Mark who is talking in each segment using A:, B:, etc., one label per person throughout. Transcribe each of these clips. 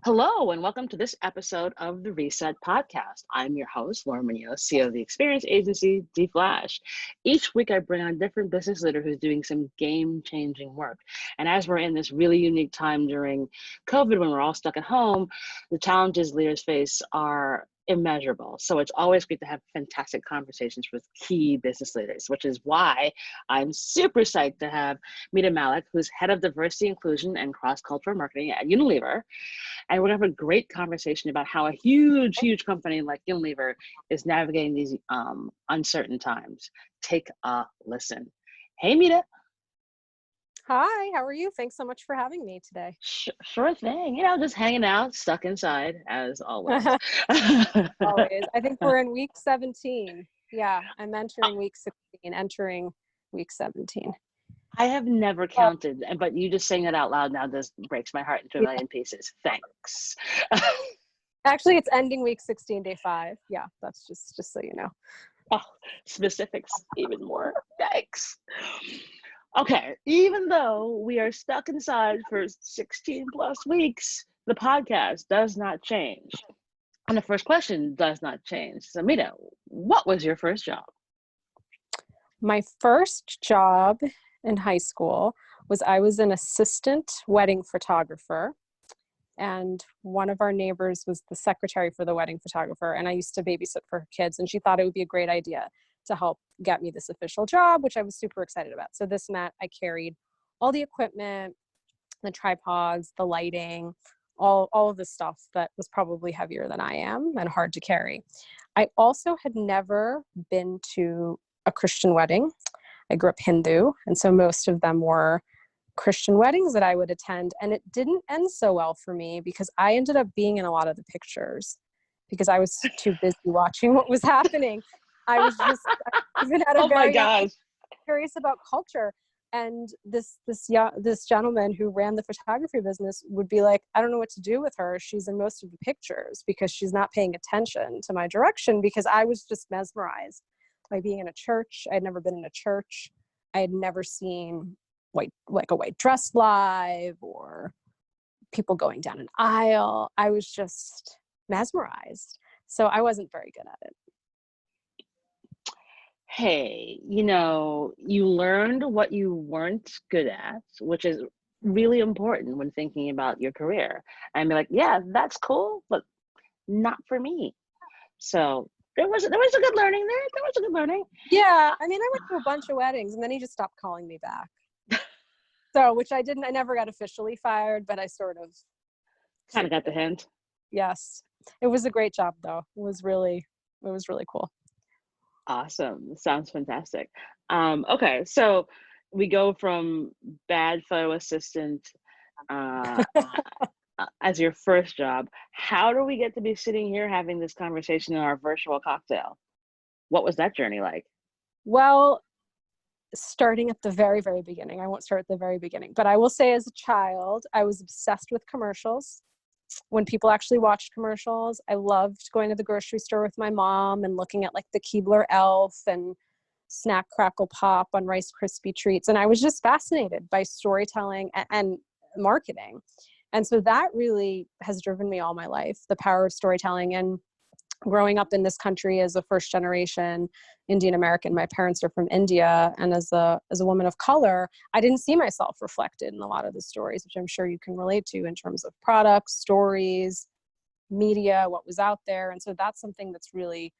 A: Hello, and welcome to this episode of the Reset Podcast. I'm your host, Lauren Munoz, CEO of the experience agency, D-Flash. Each week, I bring on a different business leader who's doing some game-changing work. And as we're in this really unique time during COVID, when we're all stuck at home, the challenges leaders face are immeasurable. So it's always great to have fantastic conversations with key business leaders, which is why I'm super psyched to have Mita Mallick, who's head of diversity, inclusion, and cross-cultural marketing at Unilever. And we're gonna have a great conversation about how a huge company like Unilever is navigating these uncertain times. Take a listen. Hey, Mita.
B: Hi, how are you? Thanks so much for having me today.
A: Sure thing. Just hanging out, stuck inside as always.
B: Always. I think we're in week 17. Yeah, I'm entering week 16, entering week 17.
A: I have never
B: Oh,
A: counted, but you just saying it out loud now just breaks my heart into a
B: yeah.
A: million pieces. Thanks.
B: Actually, it's ending week 16, day 5. Yeah, that's just so you know.
A: Oh, specifics even more. Thanks. Okay, even though we are stuck inside for 16 plus weeks, the podcast does not change. And the first question does not change. So, Mita, what was your first job?
B: My first job in high school was I was an assistant wedding photographer. And one of our neighbors was the secretary for the wedding photographer. And I used to babysit for her kids. And she thought it would be a great idea to help get me this official job, which I was super excited about. So this meant I carried all the equipment, the tripods, the lighting, all of the stuff that was probably heavier than I am and hard to carry. I also had never been to a Christian wedding. I grew up Hindu. And so most of them were Christian weddings that I would attend. And it didn't end so well for me because I ended up being in a lot of the pictures because I was too busy watching what was happening. I was even at a
A: Oh my
B: very young
A: gosh.
B: age, curious about culture. And this gentleman who ran the photography business would be like, I don't know what to do with her. She's in most of the pictures because she's not paying attention to my direction, because I was just mesmerized by being in a church. I'd never been in a church. I had never seen a white dress live or people going down an aisle. I was just mesmerized. So I wasn't very good at it.
A: Hey, you learned what you weren't good at, which is really important when thinking about your career. And be like, yeah, that's cool, but not for me. So there was a good learning there. There was a good learning.
B: Yeah, I mean, I went to a bunch of weddings and then he just stopped calling me back. So, which I never got officially fired, but I sort of
A: Kind of got the hint.
B: Yes. It was a great job though. It was really cool.
A: Awesome. Sounds fantastic. Okay, so we go from bad photo assistant uh, as your first job. How do we get to be sitting here having this conversation in our virtual cocktail? What was that journey like?
B: Well, starting at the very, very beginning, I won't start at the very beginning, but I will say as a child, I was obsessed with commercials. When people actually watched commercials, I loved going to the grocery store with my mom and looking at like the Keebler Elf and Snack Crackle Pop on Rice Krispie treats. And I was just fascinated by storytelling and marketing. And so that really has driven me all my life, the power of storytelling. And growing up in this country as a first generation Indian American, my parents are from India, and as a woman of color, I didn't see myself reflected in a lot of the stories, which I'm sure you can relate to in terms of products, stories, media, what was out there. And so that's something that's really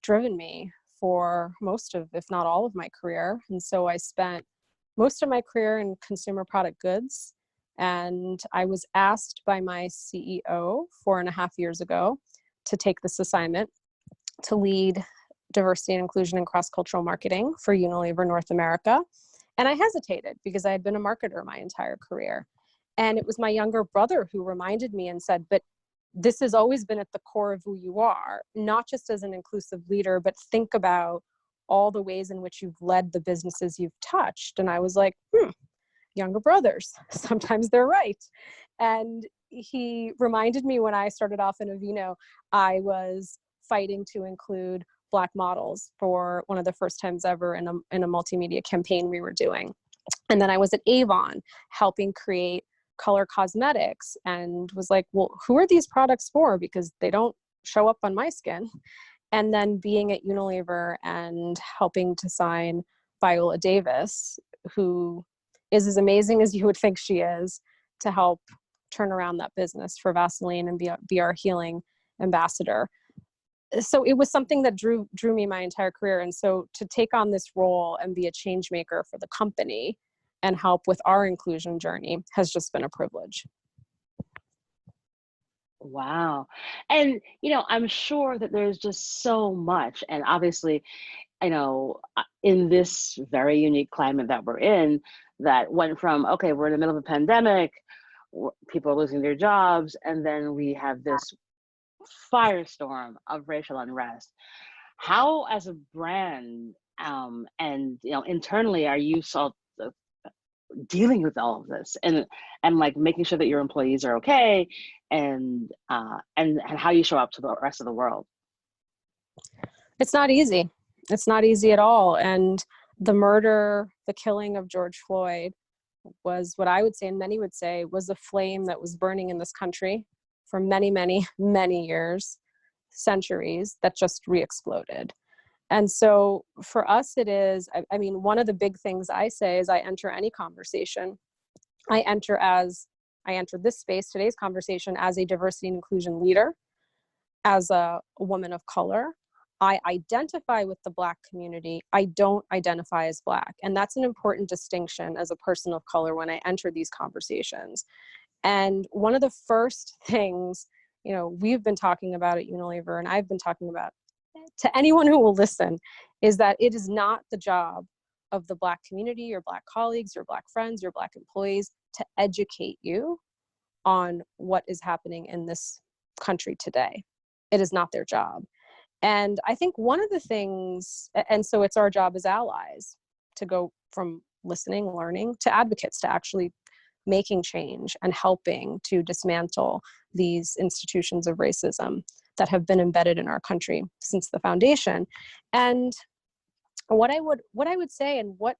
B: driven me for most of, if not all of my career. And so I spent most of my career in consumer product goods. And I was asked by my CEO 4.5 years ago to take this assignment to lead diversity and inclusion and cross-cultural marketing for Unilever North America. And I hesitated because I had been a marketer my entire career. And it was my younger brother who reminded me and said, but this has always been at the core of who you are, not just as an inclusive leader, but think about all the ways in which you've led the businesses you've touched. And I was like, younger brothers, sometimes they're right. And he reminded me when I started off in Aveeno, I was fighting to include Black models for one of the first times ever in a multimedia campaign we were doing. And then I was at Avon helping create color cosmetics and was like, well, who are these products for? Because they don't show up on my skin. And then being at Unilever and helping to sign Viola Davis, who is as amazing as you would think she is, to help turn around that business for Vaseline and be our healing ambassador. So it was something that drew me my entire career. And so to take on this role and be a change maker for the company and help with our inclusion journey has just been a privilege.
A: Wow. And, I'm sure that there's just so much. And obviously, in this very unique climate that we're in, that went from, okay, we're in the middle of a pandemic, people are losing their jobs, and then we have this firestorm of racial unrest. How, as a brand, and internally, are you dealing with all of this and like making sure that your employees are okay, and how you show up to the rest of the world?
B: It's not easy. It's not easy at all. And the killing of George Floyd was what I would say, and many would say, was a flame that was burning in this country for many, many, many years, centuries, that just re-exploded. And so for us, it is, I mean, one of the big things I say is I enter any conversation. I enter this space, today's conversation, as a diversity and inclusion leader, as a woman of color. I identify with the Black community. I don't identify as Black. And that's an important distinction as a person of color when I enter these conversations. And one of the first things, we've been talking about at Unilever, and I've been talking about to anyone who will listen, is that it is not the job of the Black community, your Black colleagues, your Black friends, your Black employees to educate you on what is happening in this country today. It is not their job. And I think one of the things, and so it's our job as allies to go from listening, learning, to advocates, to actually making change and helping to dismantle these institutions of racism that have been embedded in our country since the foundation. And what I would say, and what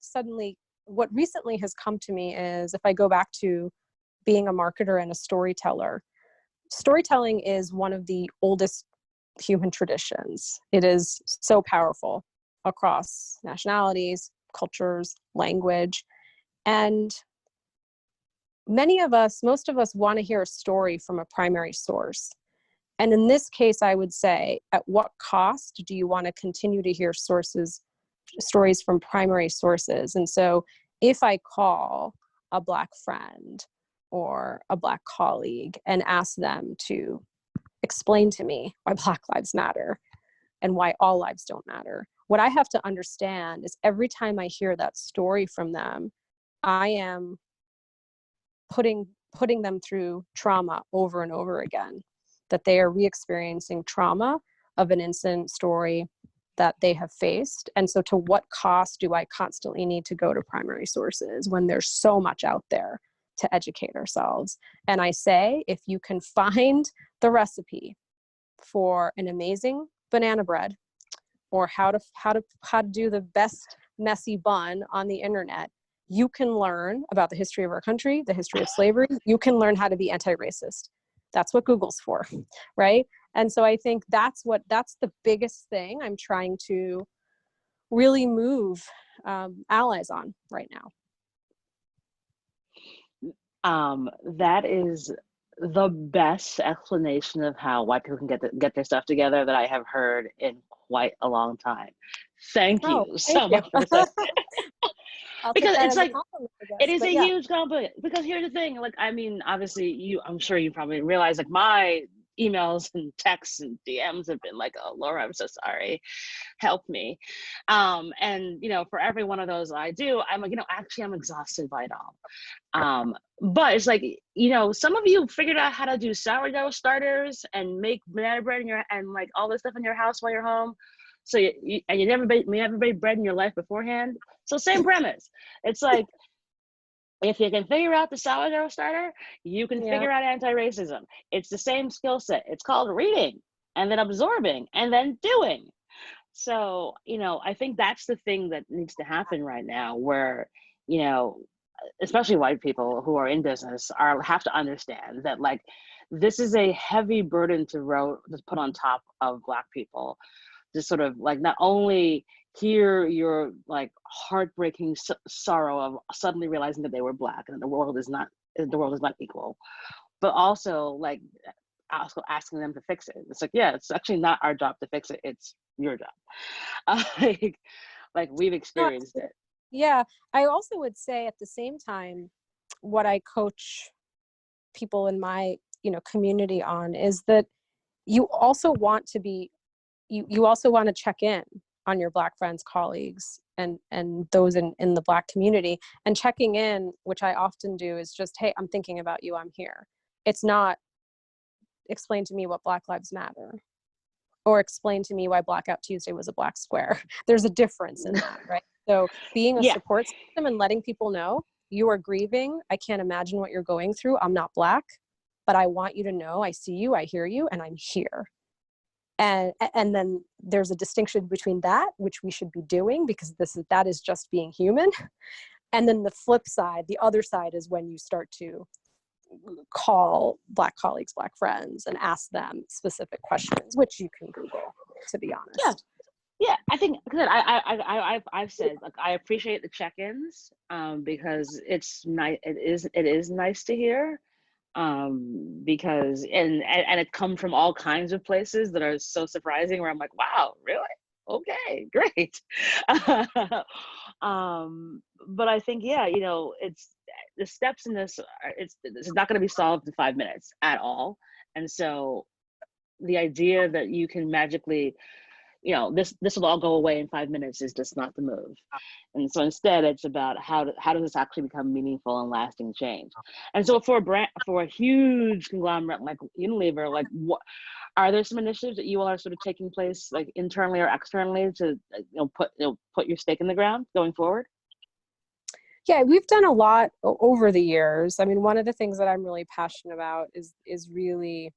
B: recently has come to me, is if I go back to being a marketer and a storyteller, storytelling is one of the oldest human traditions. It is so powerful across nationalities, cultures, language. And most of us want to hear a story from a primary source. And in this case, I would say, at what cost do you want to continue to hear stories from primary sources? And so if I call a Black friend or a Black colleague and ask them to explain to me why Black lives matter and why all lives don't matter, what I have to understand is every time I hear that story from them, I am putting them through trauma over and over again, that they are re-experiencing trauma of an incident story that they have faced. And so to what cost do I constantly need to go to primary sources when there's so much out there to educate ourselves? And I say, if you can find the recipe for an amazing banana bread, or how to do the best messy bun on the internet, you can learn about the history of our country, the history of slavery. You can learn how to be anti-racist. That's what Google's for, right? And so I think that's the biggest thing I'm trying to really move allies on right
A: now. That is the best explanation of how white people can get their stuff together that I have heard in quite a long time. Thank you so much for saying because it's like, it is a huge compliment. Because here's the thing, like, I mean, obviously I'm sure you probably realize, like, my emails and texts and DMs have been like, oh, Laura, I'm so sorry, help me. And for every one of those I do, I'm like, actually I'm exhausted by it all. But it's like, some of you figured out how to do sourdough starters and make banana bread and like all this stuff in your house while you're home. So you never made bread in your life beforehand. So same premise. It's like, if you can figure out the sourdough starter, you can figure out anti-racism. It's the same skill set. It's called reading and then absorbing and then doing. So, I think that's the thing that needs to happen right now, where, especially white people who are in business, have to understand that like this is a heavy burden to put on top of Black people, to sort of like not only hear your like heartbreaking sorrow of suddenly realizing that they were Black and the world is not equal, but also like asking them to fix it. It's like, yeah, it's actually not our job to fix it, it's your job. like, like we've experienced it.
B: Yeah, I also would say at the same time, what I coach people in my, community on is that you also want to be, you also want to check in on your Black friends, colleagues, and those in the Black community. And checking in, which I often do, is just, hey, I'm thinking about you, I'm here. It's not explain to me what Black Lives Matter, or explain to me why Blackout Tuesday was a black square. There's a difference in that, right? So being a
A: Yeah.
B: support system and letting people know you are grieving. I can't imagine what you're going through. I'm not Black, but I want you to know I see you, I hear you, and I'm here. And then there's a distinction between that, which we should be doing, because that is just being human. And then the flip side, the other side, is when you start to call Black colleagues, Black friends, and ask them specific questions, which you can Google, to be honest.
A: Yeah, I think good. I've said like I appreciate the check-ins, because it's nice. It is nice to hear, because and it come from all kinds of places that are so surprising. Where I'm like, wow, really? Okay, great. But I think, yeah, it's the steps in this. It's not going to be solved in 5 minutes at all, and so the idea that you can magically, this will all go away in 5 minutes is just not the move. And so instead, it's about how does this actually become meaningful and lasting change. And so for a huge conglomerate like Unilever, like what are there some initiatives that you all are sort of taking place like internally or externally to put your stake in the ground going forward?
B: Yeah, we've done a lot over the years. I mean, one of the things that I'm really passionate about is really,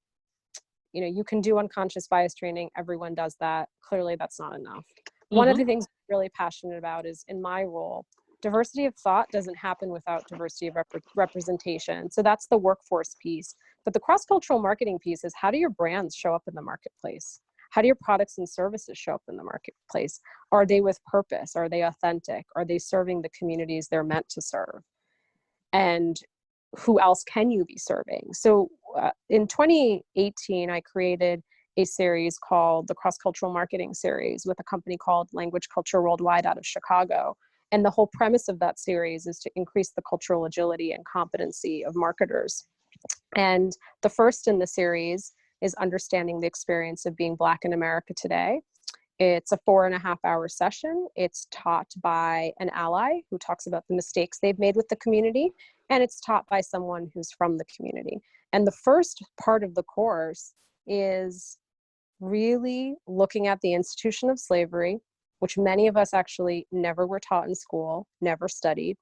B: you can do unconscious bias training. Everyone does that. Clearly, that's not enough. One of the things I'm really passionate about is, in my role, diversity of thought doesn't happen without diversity of representation. So that's the workforce piece. But the cross-cultural marketing piece is, how do your brands show up in the marketplace? How do your products and services show up in the marketplace? Are they with purpose? Are they authentic? Are they serving the communities they're meant to serve? And who else can you be serving? So in 2018, I created a series called the Cross-Cultural Marketing Series with a company called Language Culture Worldwide out of Chicago. And the whole premise of that series is to increase the cultural agility and competency of marketers. And the first in the series is understanding the experience of being Black in America today. It's a 4.5-hour session. It's taught by an ally who talks about the mistakes they've made with the community, and it's taught by someone who's from the community. And the first part of the course is really looking at the institution of slavery, which many of us actually never were taught in school, never studied,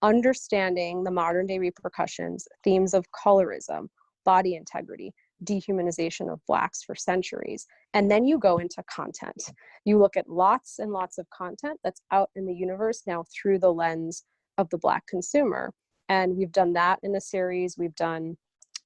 B: understanding the modern day repercussions, themes of colorism, body integrity, dehumanization of Blacks for centuries. And then you go into content. You look at lots and lots of content that's out in the universe now through the lens of the Black consumer. And we've done that in the series. We've done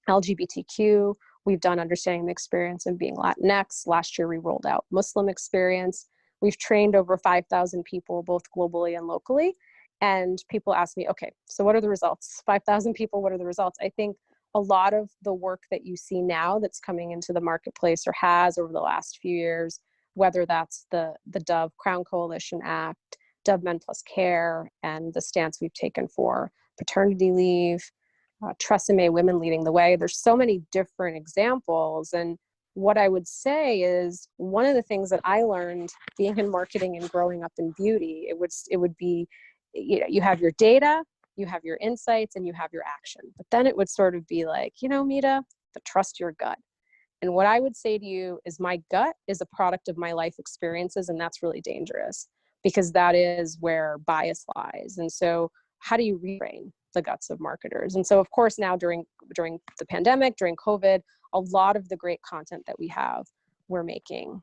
B: LGBTQ. We've done understanding the experience of being Latinx. Last year, we rolled out Muslim experience. We've trained over 5,000 people, both globally and locally. And people ask me, okay, so what are the results? 5,000 people, what are the results? I think a lot of the work that you see now that's coming into the marketplace, or has over the last few years, whether that's the Dove Crown Coalition Act, Dove Men Plus Care, and the stance we've taken for paternity leave, Tresemme Women Leading the Way. There's so many different examples. And what I would say is, one of the things that I learned being in marketing and growing up in beauty, it would be, you have your data, you have your insights, and you have your action. But then it would sort of be like, Mita, but trust your gut. And what I would say to you is, my gut is a product of my life experiences, and that's really dangerous, because that is where bias lies. And so how do you retrain the guts of marketers? And so, of course, now during the pandemic, during COVID, a lot of the great content that we have, we're making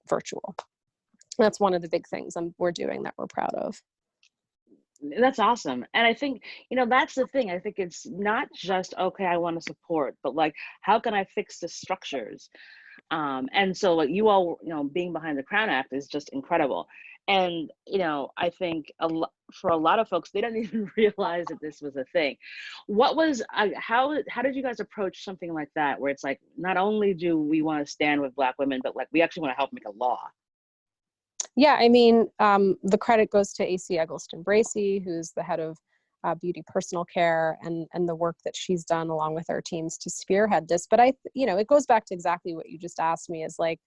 B: virtual. That's one of the big things we're doing that we're proud of.
A: That's awesome. And I think, that's the thing. I think it's not just, okay, I want to support, but like, how can I fix the structures? And so like you all, being behind the Crown Act is just incredible. And, I think for a lot of folks, they don't even realize that this was a thing. What was, how did you guys approach something like that, where it's like, not only do we want to stand with Black women, but like, we actually want to help make a law?
B: Yeah, I mean, the credit goes to AC Eggleston Bracey, who's the head of beauty personal care, and the work that she's done along with our teams to spearhead this. But it goes back to exactly what you just asked me, is like,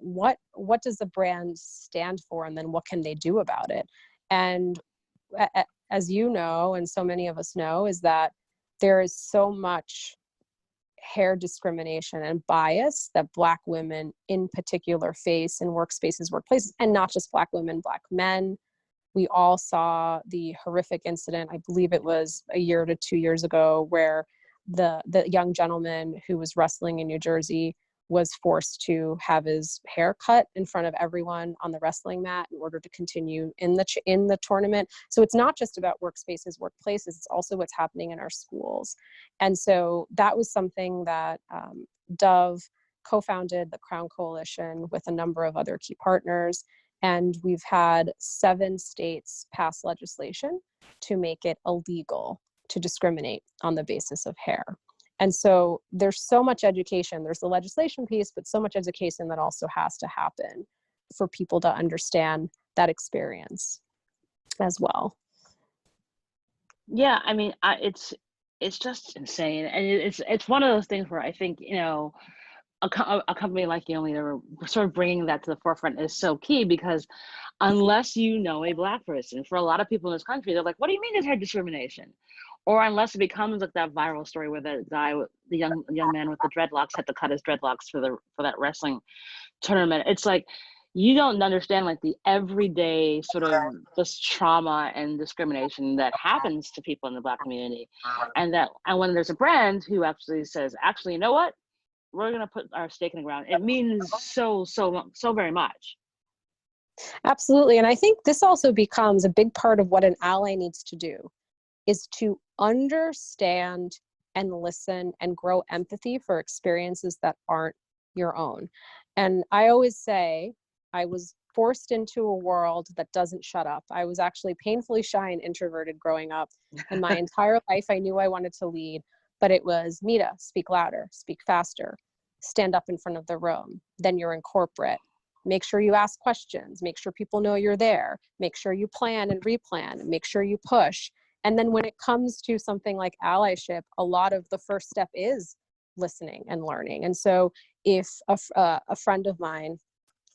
B: what does the brand stand for, and then what can they do about it? And as you know, and so many of us know, is that there is so much hair discrimination and bias that Black women in particular face in workspaces, workplaces, and not just Black women, Black men. We all saw the horrific incident, I believe it was a year to 2 years ago, where the young gentleman who was wrestling in New Jersey was forced to have his hair cut in front of everyone on the wrestling mat in order to continue in the tournament. So it's not just about workspaces, workplaces, it's also what's happening in our schools. And so that was something that Dove co-founded the Crown Coalition with a number of other key partners. And we've had 7 states pass legislation to make it illegal to discriminate on the basis of hair. And so there's so much education. There's the legislation piece, but so much education that also has to happen for people to understand that experience as well.
A: Yeah, I mean, it's just insane, and it's one of those things where I think, a company like Unilever sort of bringing that to the forefront is so key, because unless you know a Black person, for a lot of people in this country, they're like, what do you mean there's hair discrimination? Or unless it becomes like that viral story where the young man with the dreadlocks had to cut his dreadlocks for that wrestling tournament. It's like, you don't understand like the everyday sort of this trauma and discrimination that happens to people in the Black community. And when there's a brand who actually says, actually, you know what? We're going to put our stake in the ground. It means so very much.
B: Absolutely. And I think this also becomes a big part of what an ally needs to do, is to understand and listen and grow empathy for experiences that aren't your own. And I always say, I was forced into a world that doesn't shut up. I was actually painfully shy and introverted growing up. And my entire life, I knew I wanted to lead, but it was, Mita, speak louder, speak faster, stand up in front of the room. Then you're in corporate. Make sure you ask questions, make sure people know you're there, make sure you plan and replan, make sure you push. And then when it comes to something like allyship, a lot of the first step is listening and learning. And so if a friend of mine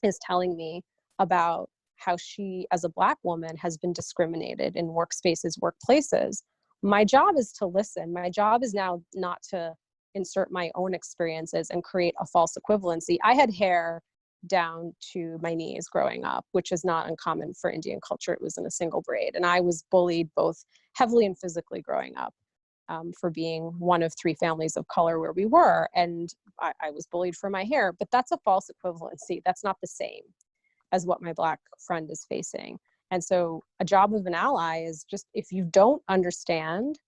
B: is telling me about how she, as a Black woman, has been discriminated in workspaces, workplaces, my job is to listen. My job is now not to insert my own experiences and create a false equivalency. I had hair down to my knees growing up, which is not uncommon for Indian culture. It was in a single braid. And I was bullied both heavily and physically growing up for being one of 3 families of color where we were. And I was bullied for my hair, but that's a false equivalency. That's not the same as what my Black friend is facing. And so a job of an ally is just, if you don't understand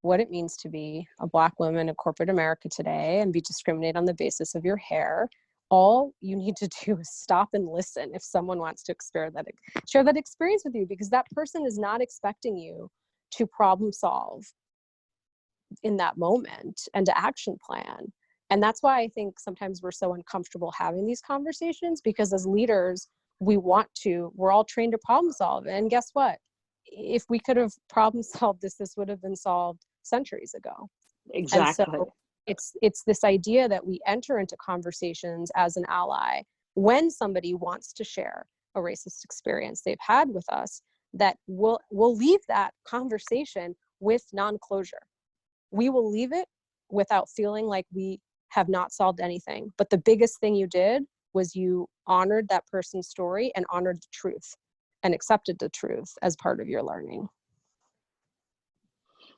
B: what it means to be a Black woman in corporate America today and be discriminated on the basis of your hair, all you need to do is stop and listen if someone wants to share that experience with you, because that person is not expecting you to problem solve in that moment and to action plan. And that's why I think sometimes we're so uncomfortable having these conversations, because as leaders, we're all trained to problem solve. And guess what? If we could have problem solved this would have been solved centuries ago.
A: Exactly.
B: And so it's this idea that we enter into conversations as an ally when somebody wants to share a racist experience they've had with us, that we'll leave that conversation with non-closure. We will leave it without feeling like we have not solved anything. But the biggest thing you did was you honored that person's story and honored the truth and accepted the truth as part of your learning.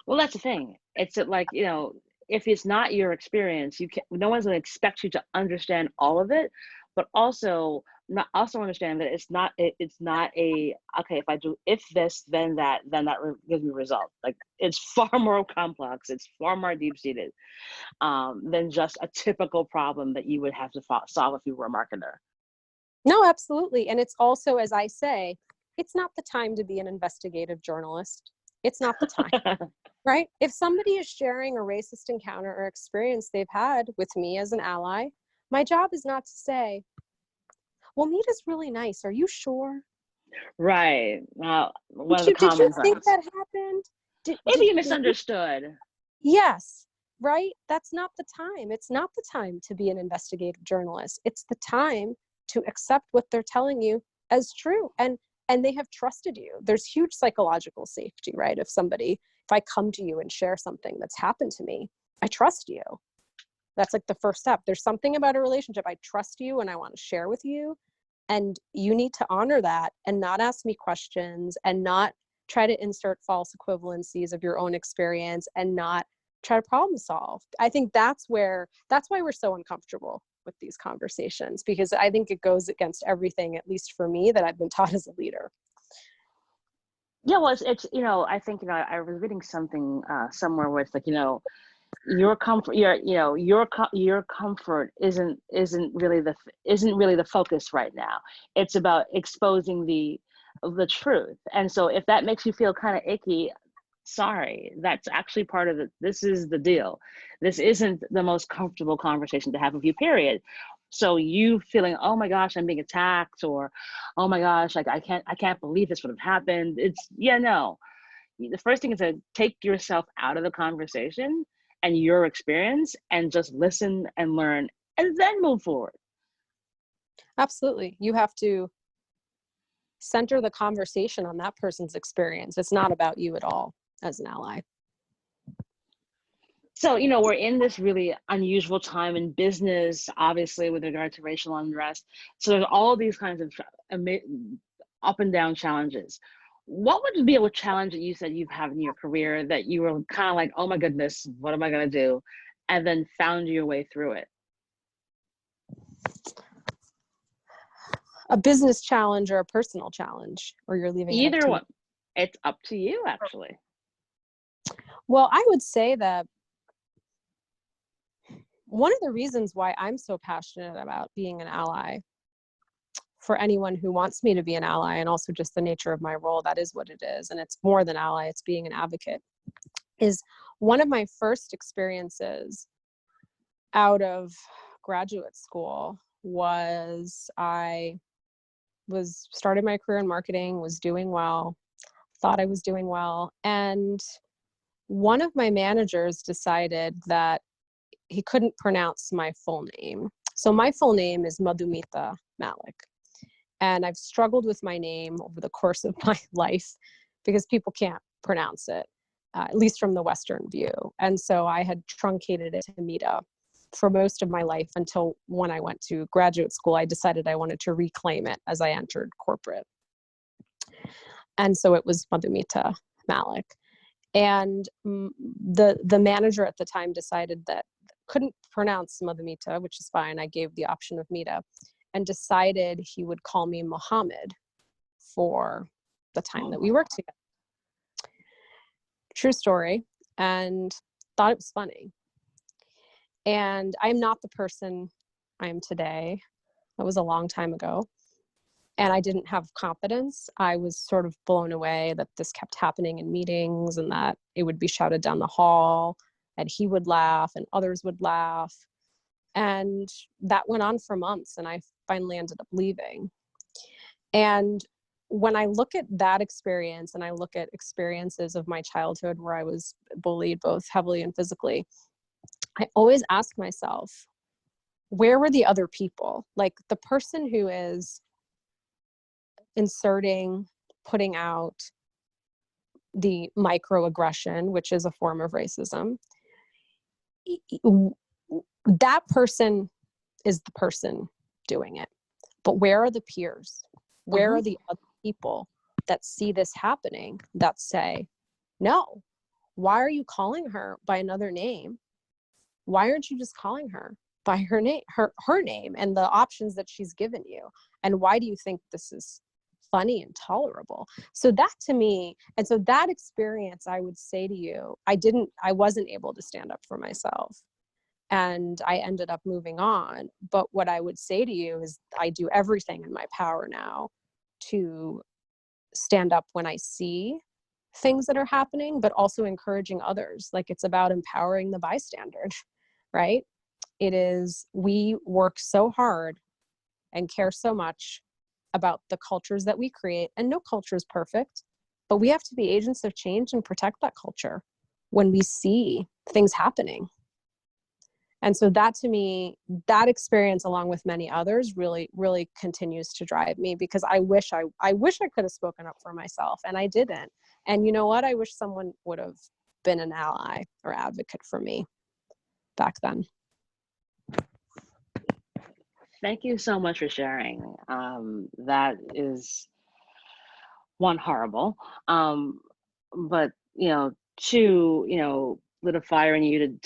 A: Well, that's the thing. It's like, if it's not your experience, no one's going to expect you to understand all of it. But also, also understand that it's not a, okay, if I do if this then that, then that gives me a result. Like, it's far more complex, it's far more deep seated, than just a typical problem that you would have to solve if you were a marketer.
B: No, absolutely. And it's also, as I say, it's not the time to be an investigative journalist. It's not the time, right? If somebody is sharing a racist encounter or experience they've had with me as an ally, my job is not to say, well, Mita's really nice. Are you sure?
A: Right. One of the
B: Did you
A: common
B: think
A: things.
B: that happened?
A: Maybe you misunderstood.
B: Yes, right? That's not the time. It's not the time to be an investigative journalist. It's the time to accept what they're telling you as true. And they have trusted you. There's huge psychological safety, right? If I come to you and share something that's happened to me, I trust you. That's like the first step. There's something about a relationship. I trust you and I want to share with you. And you need to honor that and not ask me questions and not try to insert false equivalencies of your own experience and not try to problem solve. I think that's why we're so uncomfortable with these conversations, because I think it goes against everything, at least for me, that I've been taught as a leader.
A: Yeah, well, it's I think, I was reading something somewhere where it's like, your comfort, your comfort isn't really the focus right now. It's about exposing the truth. And so if that makes you feel kind of icky, sorry, that's actually part of this is the deal. This isn't the most comfortable conversation to have with you, period. So you feeling, oh my gosh, I'm being attacked, or oh my gosh, like I can't believe this would have happened. It's, yeah, no. The first thing is to take yourself out of the conversation and your experience and just listen and learn and then move forward.
B: Absolutely. You have to center the conversation on that person's experience. It's not about you at all as an ally.
A: So, we're in this really unusual time in business, obviously, with regard to racial unrest. So there's all these kinds of up and down challenges. What would be a challenge that you said you've had in your career that you were kind of like, oh my goodness, what am I going to do? And then found your way through it?
B: A business challenge or a personal challenge, or you're leaving it up
A: Either
B: to
A: one.
B: me?
A: It's up to you, actually.
B: Well, I would say that one of the reasons why I'm so passionate about being an ally for anyone who wants me to be an ally, and also just the nature of my role, that is what it is. And it's more than ally, it's being an advocate, is one of my first experiences out of graduate school was I was started my career in marketing, was doing well, thought I was doing well. And one of my managers decided that he couldn't pronounce my full name. So my full name is Mita Mallick. And I've struggled with my name over the course of my life because people can't pronounce it, at least from the Western view. And so I had truncated it to Mita for most of my life until when I went to graduate school, I decided I wanted to reclaim it as I entered corporate. And so it was Mita Mallick. And the manager at the time decided that couldn't pronounce Mita, which is fine. I gave the option of Mita, and decided he would call me Mohammed for the time that we worked together. True story. And thought it was funny. And I'm not the person I am today. That was a long time ago. And I didn't have confidence. I was sort of blown away that this kept happening in meetings and that it would be shouted down the hall and he would laugh and others would laugh. And that went on for months and I finally ended up leaving. And when I look at that experience and I look at experiences of my childhood where I was bullied both heavily and physically, I always ask myself, where were the other people? Like the person who is inserting, putting out the microaggression, which is a form of racism, that person is the person doing it. But where are the peers? Where are the other people that see this happening that say, no, why are you calling her by another name? Why aren't you just calling her by her name, her name and the options that she's given you. And why do you think this is funny and tolerable? So that to me, and so that experience, I would say to you, I wasn't able to stand up for myself, and I ended up moving on. But what I would say to you is I do everything in my power now to stand up when I see things that are happening, but also encouraging others. Like, it's about empowering the bystander, right? It is, we work so hard and care so much about the cultures that we create, and no culture is perfect, but we have to be agents of change and protect that culture when we see things happening. And so that, to me, that experience, along with many others, really, really continues to drive me, because I wish I could have spoken up for myself, and I didn't. And you know what? I wish someone would have been an ally or advocate for me back then.
A: Thank you so much for sharing. That is, one, horrible, but two, lit a fire in you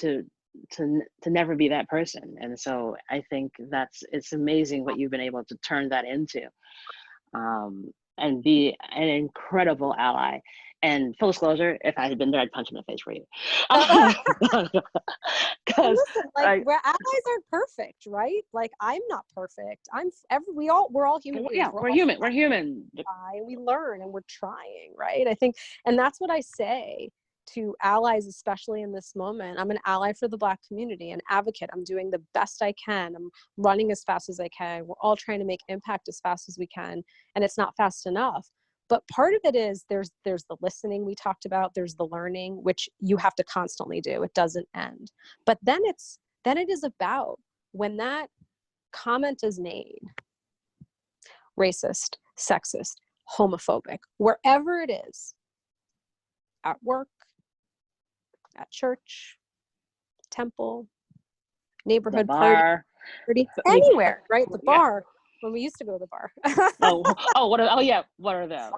A: to never be that person. And so I think it's amazing what you've been able to turn that into, and be an incredible ally. And full disclosure, if I had been there, I'd punch him in the face for you.
B: Well, listen, like, allies aren't perfect, right? Like, I'm not perfect. We're all human beings.
A: Yeah, we're human. We're human.
B: And we learn, and we're trying, right? I think, and that's what I say to allies, especially in this moment. I'm an ally for the Black community, an advocate. I'm doing the best I can. I'm running as fast as I can. We're all trying to make impact as fast as we can, and it's not fast enough. But part of it is there's the listening we talked about, there's the learning, which you have to constantly do. It doesn't end. But then it is about, when that comment is made, racist, sexist, homophobic, wherever it is, at work, at church, temple, neighborhood
A: bar,
B: party, anywhere, right? The bar, when we used to go to the bar.
A: What are those?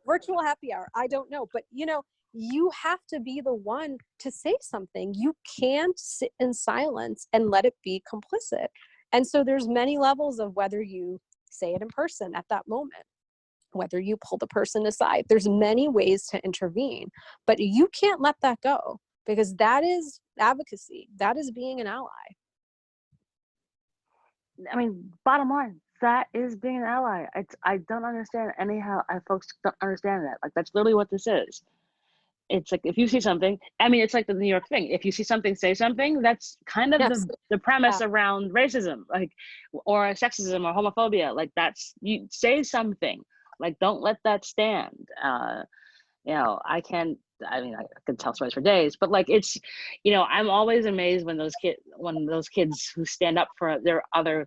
B: Virtual happy hour. I don't know, but you have to be the one to say something. You can't sit in silence and let it be complicit. And so there's many levels of whether you say it in person at that moment, whether you pull the person aside. There's many ways to intervene, but you can't let that go, because that is advocacy. That is being an ally.
A: I mean, bottom line, that is being an ally. I don't understand anyhow. Folks don't understand that. Like, that's literally what this is. It's like, if you see something, I mean, it's like the New York thing. If you see something, say something. That's kind of the premise around racism, like, or sexism or homophobia. Like, you say something. Like, don't let that stand. I could tell stories for days, but like, it's, I'm always amazed when those kids who stand up for their other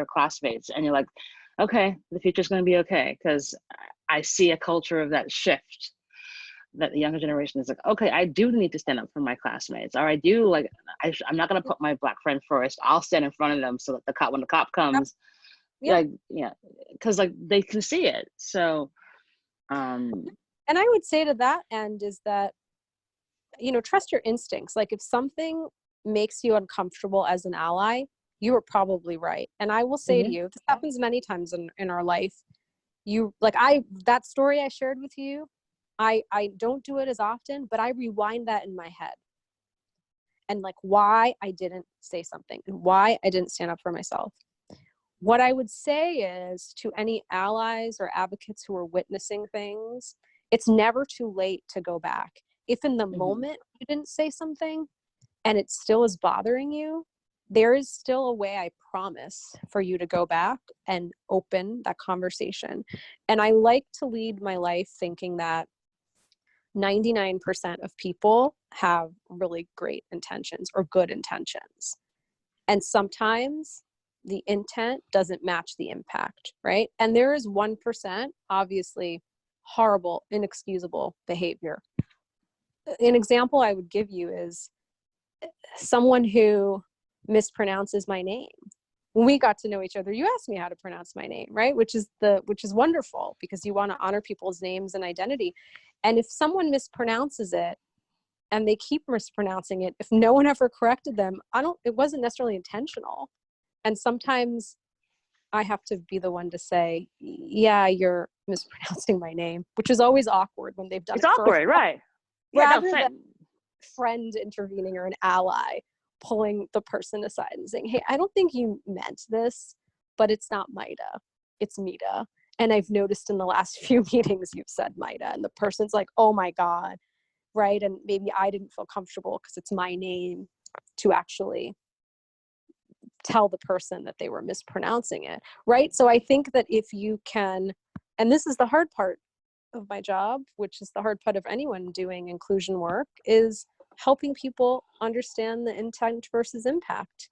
A: classmates, and you're like, okay, the future's going to be okay, because I see a culture of that shift, that the younger generation is like, okay, I do need to stand up for my classmates, or I do, like, I'm not going to put my Black friend first. I'll stand in front of them so that when the cop comes, because like, they can see it. So,
B: and I would say to that end is that, trust your instincts. Like, if something makes you uncomfortable as an ally, you are probably right. And I will say to you, this happens many times in our life. That story I shared with you, I don't do it as often, but I rewind that in my head. And like, why I didn't say something and why I didn't stand up for myself. What I would say is, to any allies or advocates who are witnessing things, it's never too late to go back. If in the moment you didn't say something and it still is bothering you, there is still a way, I promise, for you to go back and open that conversation. And I like to lead my life thinking that 99% of people have really great intentions or good intentions. And sometimes the intent doesn't match the impact, right? And there is 1%, obviously, horrible, inexcusable behavior. An example I would give you is someone who mispronounces my name. When we got to know each other, you asked me how to pronounce my name, right? Which is wonderful, because you want to honor people's names and identity. And if someone mispronounces it, and they keep mispronouncing it. If no one ever corrected them, it wasn't necessarily intentional. And sometimes I have to be the one to say, yeah, you're mispronouncing my name, which is always awkward when they've done
A: It's
B: it for a
A: awkward, right? Yeah, no,
B: rather than friend intervening or an ally pulling the person aside and saying, hey, I don't think you meant this, but it's not Mita, it's Mita. And I've noticed in the last few meetings you've said Mita, and the person's like, oh my God, right? And maybe I didn't feel comfortable because it's my name to actually tell the person that they were mispronouncing it, right? So I think that if you can, and this is the hard part of my job, which is the hard part of anyone doing inclusion work, is helping people understand the intent versus impact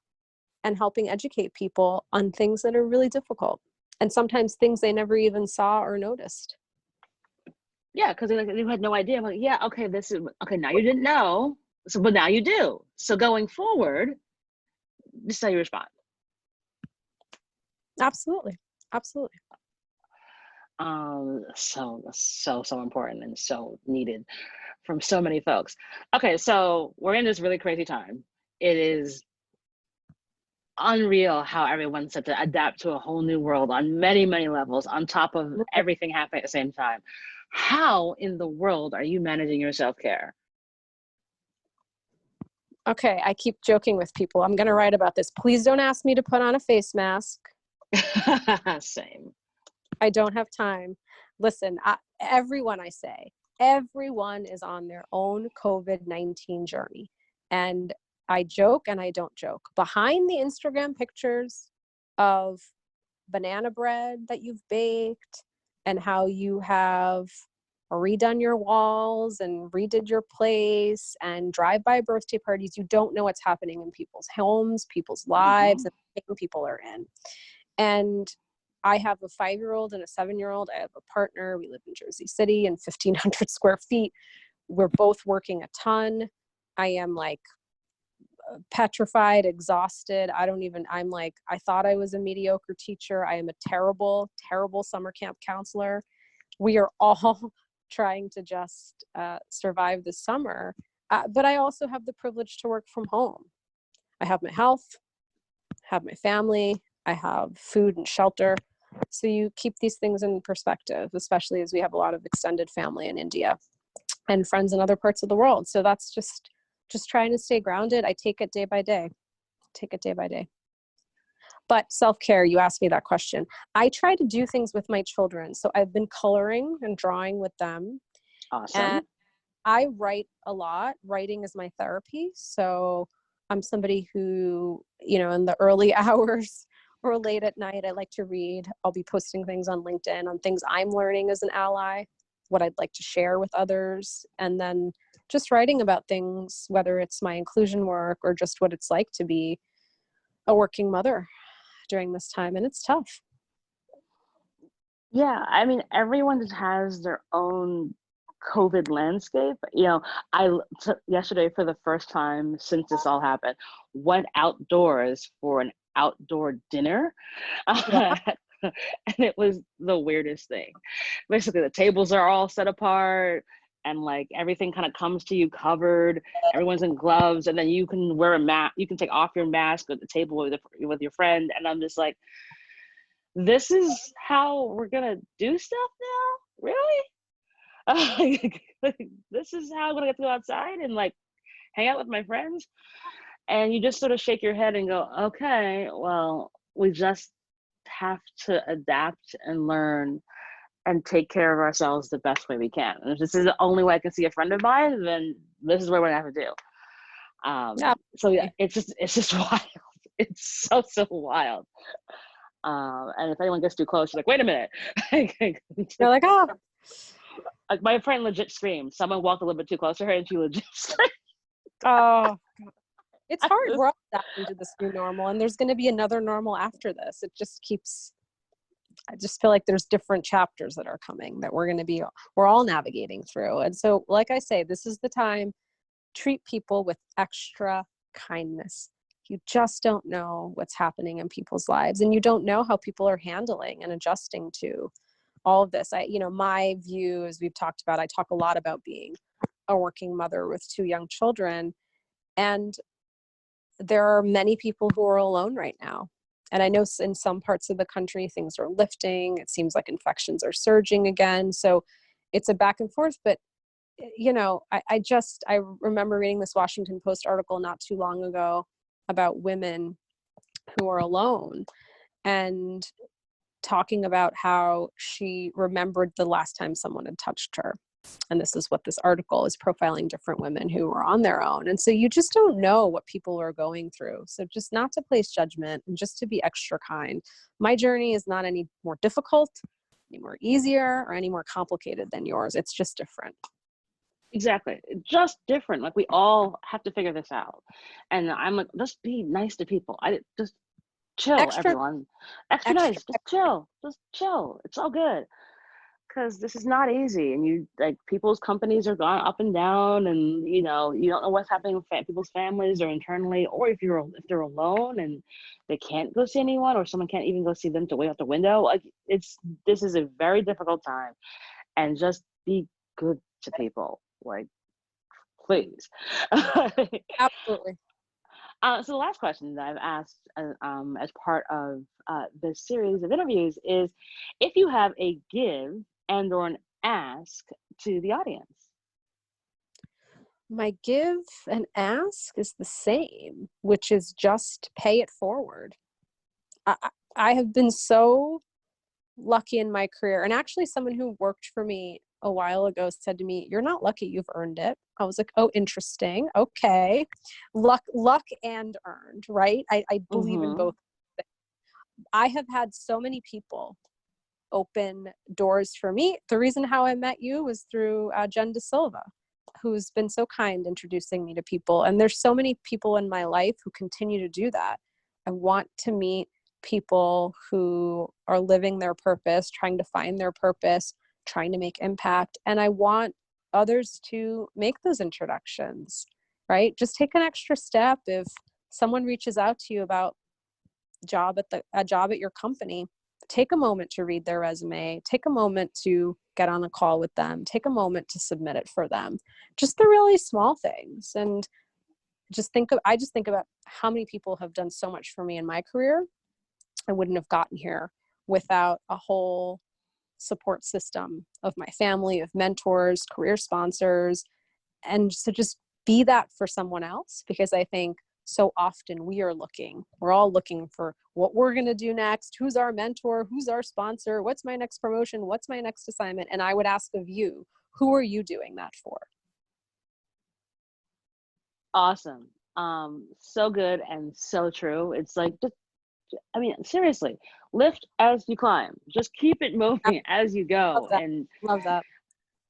B: and helping educate people on things that are really difficult and sometimes things they never even saw or noticed.
A: Yeah, because they had no idea. I'm like, yeah, okay, this is okay. Now you didn't know, so but now you do. So going forward, this is how you respond.
B: Absolutely. Absolutely.
A: So important and so needed from so many folks. Okay, so we're in this really crazy time. It is unreal how everyone's had to adapt to a whole new world on many, many levels, on top of everything happening at the same time. How in the world are you managing your self-care?
B: Okay, I keep joking with people. I'm going to write about this. Please don't ask me to put on a face mask.
A: Same.
B: I don't have time. Listen, everyone is on their own COVID-19 journey. And I joke and I don't joke. Behind the Instagram pictures of banana bread that you've baked and how you have redone your walls and redid your place and drive-by birthday parties, you don't know what's happening in people's homes, people's lives, and the thing people are in. And I have a 5-year-old and a 7-year-old. I have a partner. We live in Jersey City in 1,500 square feet. We're both working a ton. I am like petrified, exhausted. I'm like, I thought I was a mediocre teacher. I am a terrible, terrible summer camp counselor. We are all trying to just survive this summer. But I also have the privilege to work from home. I have my health, have my family, I have food and shelter. So you keep these things in perspective, especially as we have a lot of extended family in India and friends in other parts of the world. So that's just trying to stay grounded. I take it day by day. But self-care, you asked me that question. I try to do things with my children. So I've been coloring and drawing with them.
A: Awesome.
B: And I write a lot. Writing is my therapy. So I'm somebody who, in the early hours or late at night, I like to read. I'll be posting things on LinkedIn on things I'm learning as an ally, what I'd like to share with others, and then just writing about things, whether it's my inclusion work or just what it's like to be a working mother during this time. And it's tough.
A: Yeah, I mean, everyone just has their own COVID landscape. Yesterday, for the first time since this all happened, went outdoors for an outdoor dinner.
B: Yeah.
A: And it was the weirdest thing. Basically, the tables are all set apart and like everything kind of comes to you covered. Everyone's in gloves, and then you can wear a mask. You can take off your mask at the table with your friend. And I'm just like, this is how we're gonna do stuff now? Really? This is how I'm gonna get to go outside and like hang out with my friends? And you just sort of shake your head and go, okay, well, we just have to adapt and learn and take care of ourselves the best way we can. And if this is the only way I can see a friend of mine, then this is what we're gonna have to do. So yeah, it's just wild. It's so wild. And if anyone gets too close, she's like, wait a minute.
B: You're like, oh.
A: Like my friend legit screamed. Someone walked a little bit too close to her and she legit screamed.
B: Oh, it's hard. We're all adapting to this new normal, and there's going to be another normal after this. It just keeps, I just feel like there's different chapters that are coming that we're all navigating through. And so, like I say, this is the time, treat people with extra kindness. You just don't know what's happening in people's lives, and you don't know how people are handling and adjusting to all of this. My view, as we've talked about, I talk a lot about being a working mother with 2 young children. And there are many people who are alone right now. And I know in some parts of the country, things are lifting. It seems like infections are surging again. So it's a back and forth. But, you know, I remember reading this Washington Post article not too long ago about women who are alone, and talking about how she remembered the last time someone had touched her. And this is what this article is profiling, different women who are on their own. And so you just don't know what people are going through. So just not to place judgment, and just to be extra kind. My journey is not any more difficult, any more easier, or any more complicated than yours. It's just different.
A: Exactly. Just different. Like, we all have to figure this out. And I'm like, just be nice to people. I just chill,
B: Extra,
A: everyone. Extra
B: extra.
A: nice. Just chill. Just chill. It's all good. Because this is not easy, and you, like, people's companies are going up and down, and you know, you don't know what's happening with people's families or internally, or if they're alone and they can't go see anyone, or someone can't even go see them to wait out the window. Like, this is a very difficult time, and just be good to people, like, please.
B: Absolutely.
A: So the last question that I've asked as part of this series of interviews is, if you have a give and or an ask to the audience.
B: My give and ask is the same, which is just pay it forward. I have been so lucky in my career. And actually, someone who worked for me a while ago said to me, "You're not lucky, you've earned it." I was like, "Oh, interesting. Okay." Luck and earned, right? I believe in both. I have had so many people open doors for me. The reason how I met you was through Jen De Silva, who's been so kind introducing me to people. And there's so many people in my life who continue to do that. I want to meet people who are living their purpose, trying to find their purpose, trying to make impact. And I want others to make those introductions, right? Just take an extra step. If someone reaches out to you about a job at your company, take a moment to read their resume, take a moment to get on a call with them, take a moment to submit it for them. Just the really small things. And I just think about how many people have done so much for me in my career. I wouldn't have gotten here without a whole support system of my family, of mentors, career sponsors, and so just be that for someone else, because I think so often we're all looking for what we're going to do next. Who's our mentor? Who's our sponsor? What's my next promotion? What's my next assignment? And I would ask of you, who are you doing that for?
A: Awesome. So good and so true. It's like, just, I mean, seriously, lift as you climb. Just keep it moving as you go. And
B: Love that.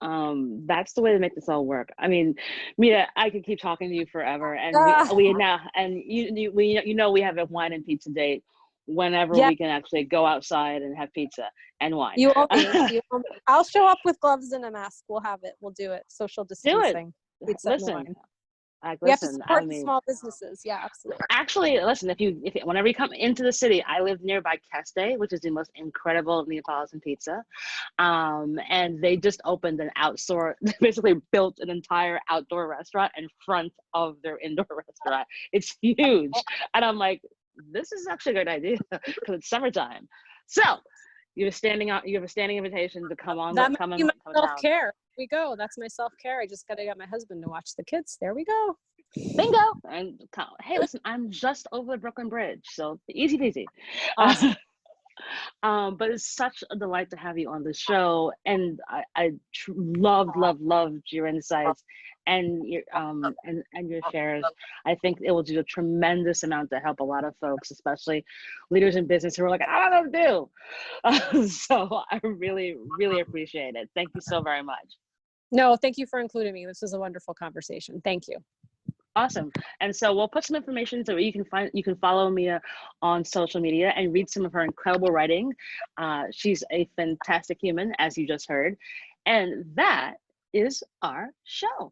A: That's the way to make this all work. I mean, Mita, I could keep talking to you forever, and we now, and we have a wine and pizza date whenever we can actually go outside and have pizza and wine.
B: You owe me. I'll show up with gloves and a mask. We'll have it. We'll do it. Social distancing.
A: Do it. Listen.
B: We have to support the small businesses. Yeah, absolutely.
A: Actually, listen, if whenever you come into the city, I live nearby Keste, which is the most incredible Neapolitan pizza. And they just opened an basically built an entire outdoor restaurant in front of their indoor restaurant. It's huge. And I'm like, this is actually a good idea because it's summertime. So you have a standing invitation to come on. Come
B: self-care. We go. That's my self-care. I just got to get my husband to watch the kids. There we go.
A: Bingo. And hey, listen, I'm just over the Brooklyn Bridge, so easy peasy.
B: Awesome.
A: But it's such a delight to have you on the show, and I loved your insights and your your shares. I think it will do a tremendous amount to help a lot of folks, especially leaders in business who are like, I don't know what to do. So I really, really appreciate it. Thank you so very much.
B: No, thank you for including me. This was a wonderful conversation. Thank you.
A: Awesome. And so we'll put some information so you can follow Mia on social media and read some of her incredible writing. She's a fantastic human, as you just heard. And that is our show.